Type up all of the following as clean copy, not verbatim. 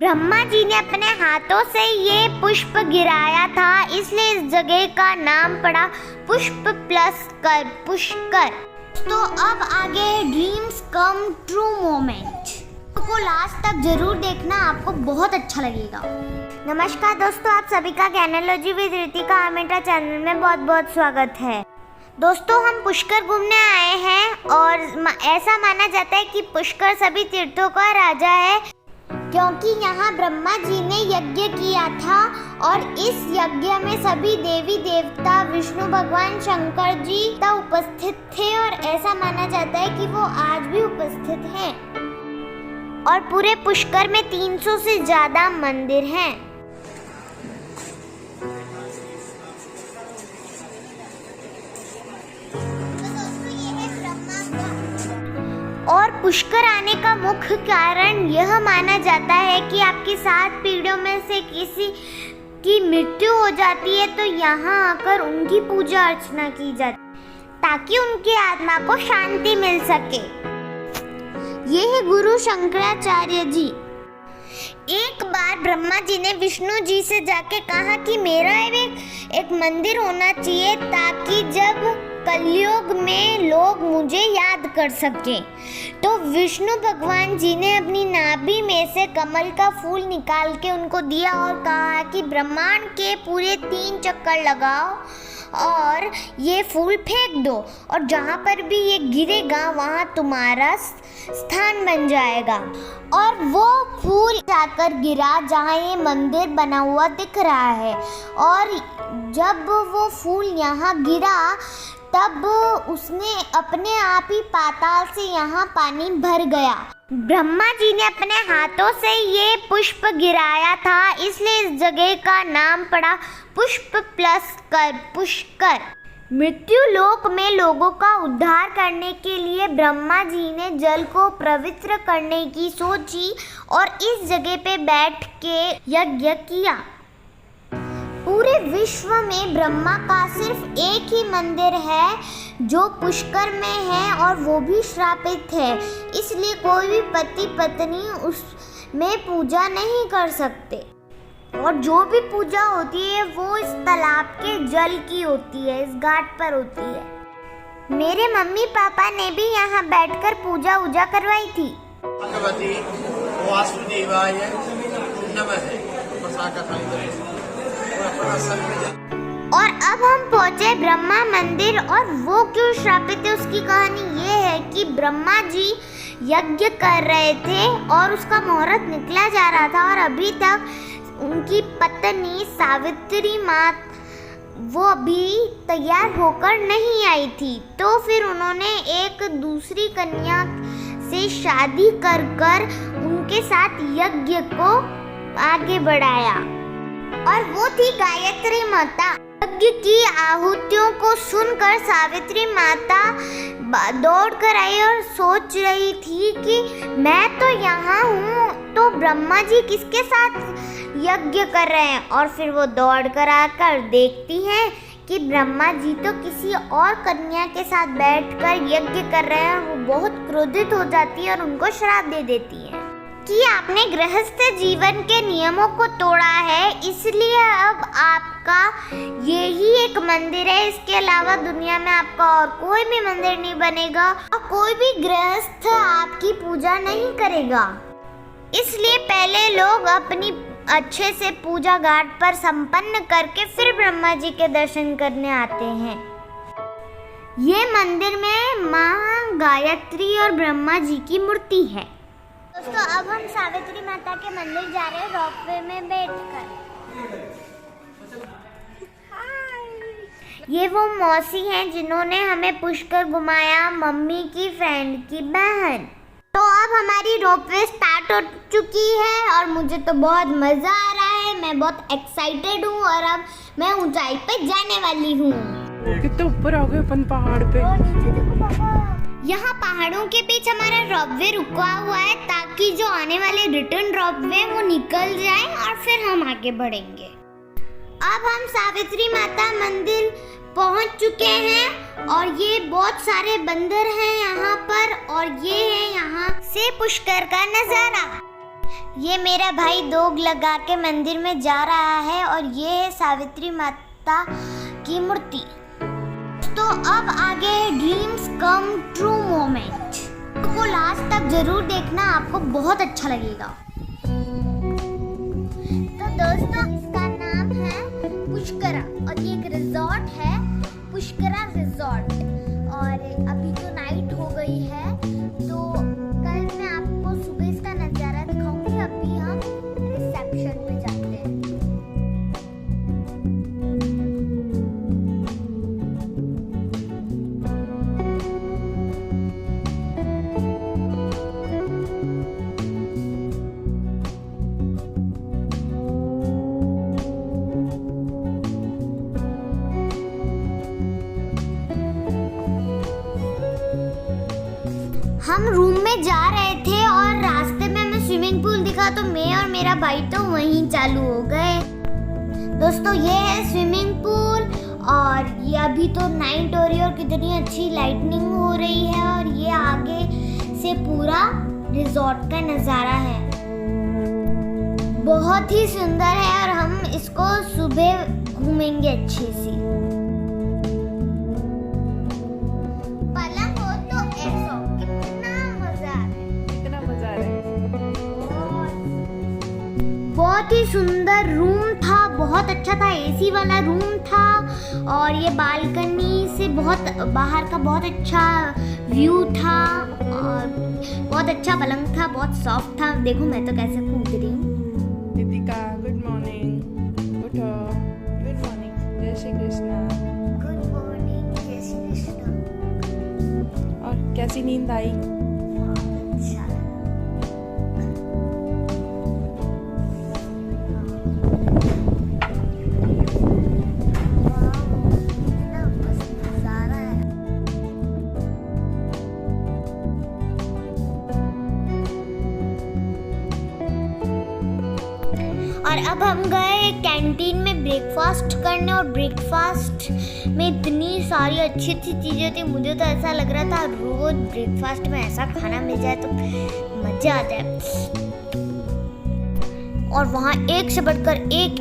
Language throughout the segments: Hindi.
ब्रह्मा जी ने अपने हाथों से ये पुष्प गिराया था, इसलिए इस जगह का नाम पड़ा पुष्प प्लस कर पुष्कर। तो अब आगे ड्रीम्स कम ट्रू मोमेंट को लास्ट तक जरूर देखना, आपको बहुत अच्छा लगेगा। नमस्कार दोस्तों, आप सभी का ज्ञानोलॉजी विद रितिका आमेटा चैनल में बहुत बहुत स्वागत है। दोस्तों, हम पुष्कर घूमने आए हैं और ऐसा माना जाता है कि पुष्कर सभी तीर्थों का राजा है, क्योंकि यहाँ ब्रह्मा जी ने यज्ञ किया था और इस यज्ञ में सभी देवी देवता, विष्णु भगवान, शंकर जी उपस्थित थे और ऐसा माना जाता है कि वो आज भी उपस्थित हैं। और पूरे पुष्कर में 300 से ज्यादा मंदिर हैं। और पुष्कर आने का मुख्य कारण यह माना जाता है कि आपकी 7 पीढ़ियों में से किसी की मृत्यु हो जाती है तो यहाँ आकर उनकी पूजा अर्चना की जाती है ताकि उनकी आत्मा को शांति मिल सके। ये है गुरु शंकराचार्य जी। एक बार ब्रह्मा जी ने विष्णु जी से जाके कहा कि मेरा एक मंदिर होना चाहिए ताकि जब कलयुग में लोग मुझे याद कर सकें। तो विष्णु भगवान जी ने अपनी नाभि में से कमल का फूल निकाल के उनको दिया और कहा कि ब्रह्मांड के पूरे 3 चक्कर लगाओ और ये फूल फेंक दो और जहाँ पर भी ये गिरेगा वहाँ तुम्हारा स्थान बन जाएगा। और वो फूल जाकर गिरा जहाँ ये मंदिर बना हुआ दिख रहा है। और जब वो फूल यहाँ गिरा तब उसने अपने आप ही पाताल से यहाँ पानी भर गया। ब्रह्मा जी ने अपने हाथों से ये पुष्प गिराया था, इसलिए इस जगह का नाम पड़ा पुष्प प्लस कर पुष्कर। मृत्यु लोक में लोगों का उद्धार करने के लिए ब्रह्मा जी ने जल को पवित्र करने की सोची और इस जगह पे बैठ के यज्ञ किया। पूरे विश्व में ब्रह्मा का सिर्फ एक ही मंदिर है जो पुष्कर में है और वो भी श्रापित है, इसलिए कोई भी पति पत्नी उसमें पूजा नहीं कर सकते। और जो भी पूजा होती है वो इस तालाब के जल की होती है, इस घाट पर होती है। मेरे मम्मी पापा ने भी यहाँ बैठकर पूजा उजा करवाई थी। भगवती वासुदेवाय नमः। और अब हम पहुंचे ब्रह्मा मंदिर। और वो क्यों श्रापित है उसकी कहानी ये है कि ब्रह्मा जी यज्ञ कर रहे थे और उसका मुहूर्त निकला जा रहा था और अभी तक उनकी पत्नी सावित्री माँ वो अभी तैयार होकर नहीं आई थी। तो फिर उन्होंने एक दूसरी कन्या से शादी कर उनके साथ यज्ञ को आगे बढ़ाया और वो थी गायत्री माता। यज्ञ की आहुतियों को सुनकर सावित्री माता दौड़ कर आई और सोच रही थी कि मैं तो यहाँ हूँ तो ब्रह्मा जी किसके साथ यज्ञ कर रहे हैं। और फिर वो दौड़ कर आकर देखती हैं कि ब्रह्मा जी तो किसी और कन्या के साथ बैठकर यज्ञ कर रहे हैं। वो बहुत क्रोधित हो जाती है और उनको श्राप दे देती है कि आपने गृहस्थ जीवन के नियमों को तोड़ा है, इसलिए अब आपका यही एक मंदिर है, इसके अलावा दुनिया में आपका और कोई भी मंदिर नहीं बनेगा और कोई भी गृहस्थ आपकी पूजा नहीं करेगा। इसलिए पहले लोग अपनी अच्छे से पूजा घाट पर संपन्न करके फिर ब्रह्मा जी के दर्शन करने आते हैं। ये मंदिर में माँ गायत्री और ब्रह्मा जी की मूर्ति है। दोस्तों, अब हम सावित्री माता के मंदिर जा रहे हैं रॉपवे में बैठकर। ये वो मौसी हैं जिन्होंने हमें पुष्कर घुमाया, मम्मी की फ्रेंड की बहन। तो अब हमारी रोपवे स्टार्ट हो चुकी है और मुझे तो बहुत मज़ा आ रहा है। मैं बहुत एक्साइटेड हूँ और अब मैं ऊंचाई पे जाने वाली हूँ। कितने ऊपर आ गए अपन पहाड़ पे। यहाँ पहाड़ों के बीच हमारा रोपवे रुका हुआ है ताकि जो आने वाले रिटर्न रोपवे वो निकल जाए और फिर हम आगे बढ़ेंगे। अब हम सावित्री माता मंदिर पहुंच चुके हैं और ये बहुत सारे बंदर हैं यहाँ पर और ये है यहाँ से पुष्कर का नजारा। ये मेरा भाई दोग लगा के मंदिर में जा रहा है और ये है सावित्री माता की मूर्ति। तो अब आगे है ड्रीम्स कम ट्रू मोमेंट। तो लास्ट तक जरूर देखना, आपको बहुत अच्छा लगेगा। तो दोस्तों इसका नाम है पुष्करा और ये एक रिजॉर्ट है, पुष्करा रिजॉर्ट। और अभी तो नाइट हो गई है, तो कल मैं आपको सुबह इसका नज़ारा दिखाऊंगी। अभी हम रिसेप्शन पे जाते हैं। हम रूम में जा रहे थे और रास्ते में हमें स्विमिंग पूल दिखा, तो मैं और मेरा भाई तो वहीं चालू हो गए। दोस्तों ये है स्विमिंग पूल और ये अभी तो नाइट हो रही है और कितनी अच्छी लाइटनिंग हो रही है और ये आगे से पूरा रिजॉर्ट का नज़ारा है, बहुत ही सुंदर है और हम इसको सुबह घूमेंगे अच्छे से। बहुत ही सुंदर रूम था, बहुत अच्छा था, एसी वाला रूम था और ये बालकनी से बहुत बाहर का बहुत अच्छा व्यू था और बहुत अच्छा पलंग था, बहुत सॉफ्ट था। देखो मैं तो कैसे कूद रही हूँ। दीपिका गुड मॉर्निंग, उठो। गुड मॉर्निंग, जय श्री कृष्णा। गुड मॉर्निंग, जय श्री कृष्णा। और कैसी नींद आई? अच्छा। और अब हम गए कैंटीन में ब्रेकफास्ट करने और ब्रेकफास्ट में इतनी सारी अच्छी अच्छी चीज़ें थी। मुझे तो ऐसा लग रहा था रोज ब्रेकफास्ट में ऐसा खाना मिल जाए तो मज़ा आ जाए। और वहाँ एक से बढ़कर एक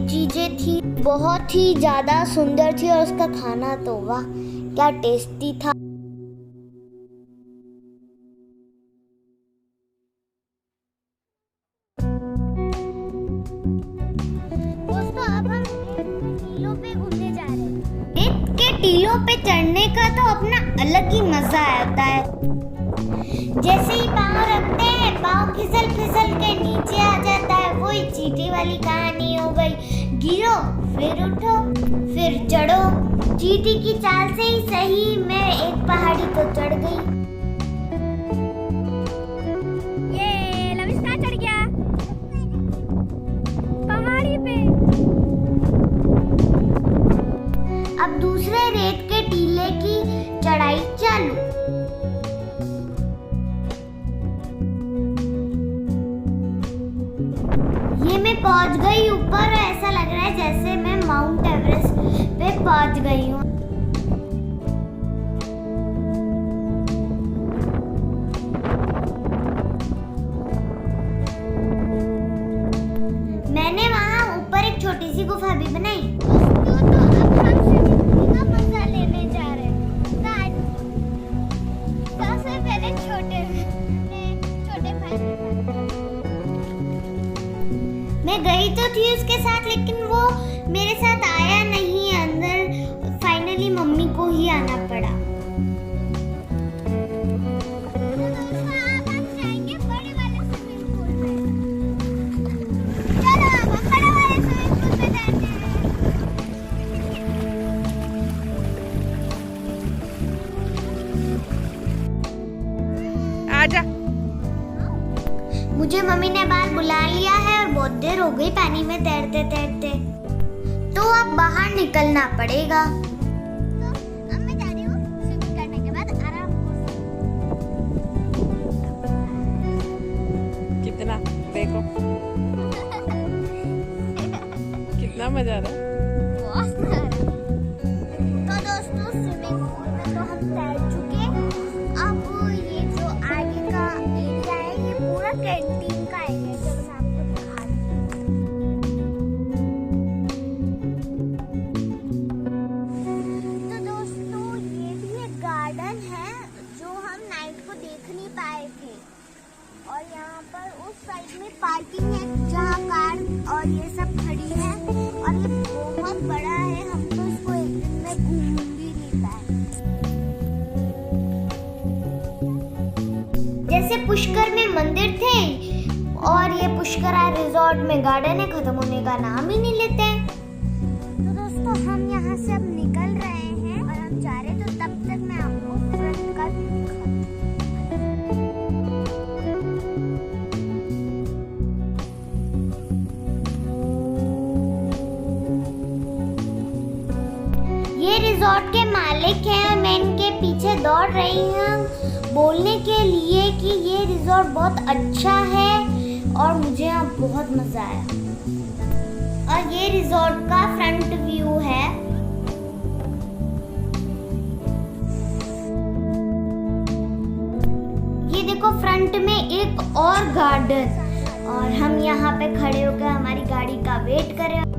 चीज़ें थी, बहुत ही ज़्यादा सुंदर थी और उसका खाना तो वाह क्या टेस्टी था। टीलों पे चढ़ने का तो अपना अलग ही मजा आता है। जैसे ही पाँव रखते हैं पाँव फिसल फिसल के नीचे आ जाता है, वही चींटी वाली कहानी हो गई। गिरो फिर उठो फिर चढ़ो। चींटी की चाल से ही सही मैं एक पहाड़ी तो चढ़ गई। ये लविश कहाँ चढ़ गया? पहाड़ी पे। अब दूसरे रेत के टीले की चढ़ाई चालू। ये मैं पहुंच गई ऊपर, ऐसा लग रहा है जैसे मैं माउंट एवरेस्ट पे पहुंच गई हूँ। मैंने वहाँ ऊपर एक छोटी सी गुफा भी बनाई। मैं गई तो थी उसके साथ, लेकिन वो मेरे साथ आया नहीं अंदर। फाइनली मम्मी को ही आना पड़ा। आजा। मुझे मम्मी ने बाहर बुला लिया है और बहुत देर हो गई पानी में तैरते तैरते, तो अब बाहर निकलना पड़ेगा। तो अब मैं जा रही हूँ स्विमिंग करने के बाद आराम कितना देखो कितना मजा आ रहा है। तो दोस्तों स्विमिंग पूल में तो हम तैर चुके। अब ये जो आगे का एरिया है ये पूरा कैंटीन का एरिया है। पुष्कर में मंदिर थे और ये पुष्करा रिजॉर्ट में गार्डन है, खत्म होने का नाम ही नहीं लेते हैं। तो दोस्तों हम यहाँ से अब निकल रहे हैं और हम जा रहे हैं, तो तब तक मैं आपको फ्रंट का ये रिजॉर्ट के मालिक हैं और मैं इनके पीछे दौड़ रही हूँ बोलने के लिए कि ये रिजॉर्ट बहुत अच्छा है और मुझे यहाँ बहुत मज़ा आया। और ये रिजॉर्ट का फ्रंट व्यू है। ये देखो फ्रंट में एक और गार्डन, और हम यहाँ पे खड़े होकर हमारी गाड़ी का वेट कर रहे हैं।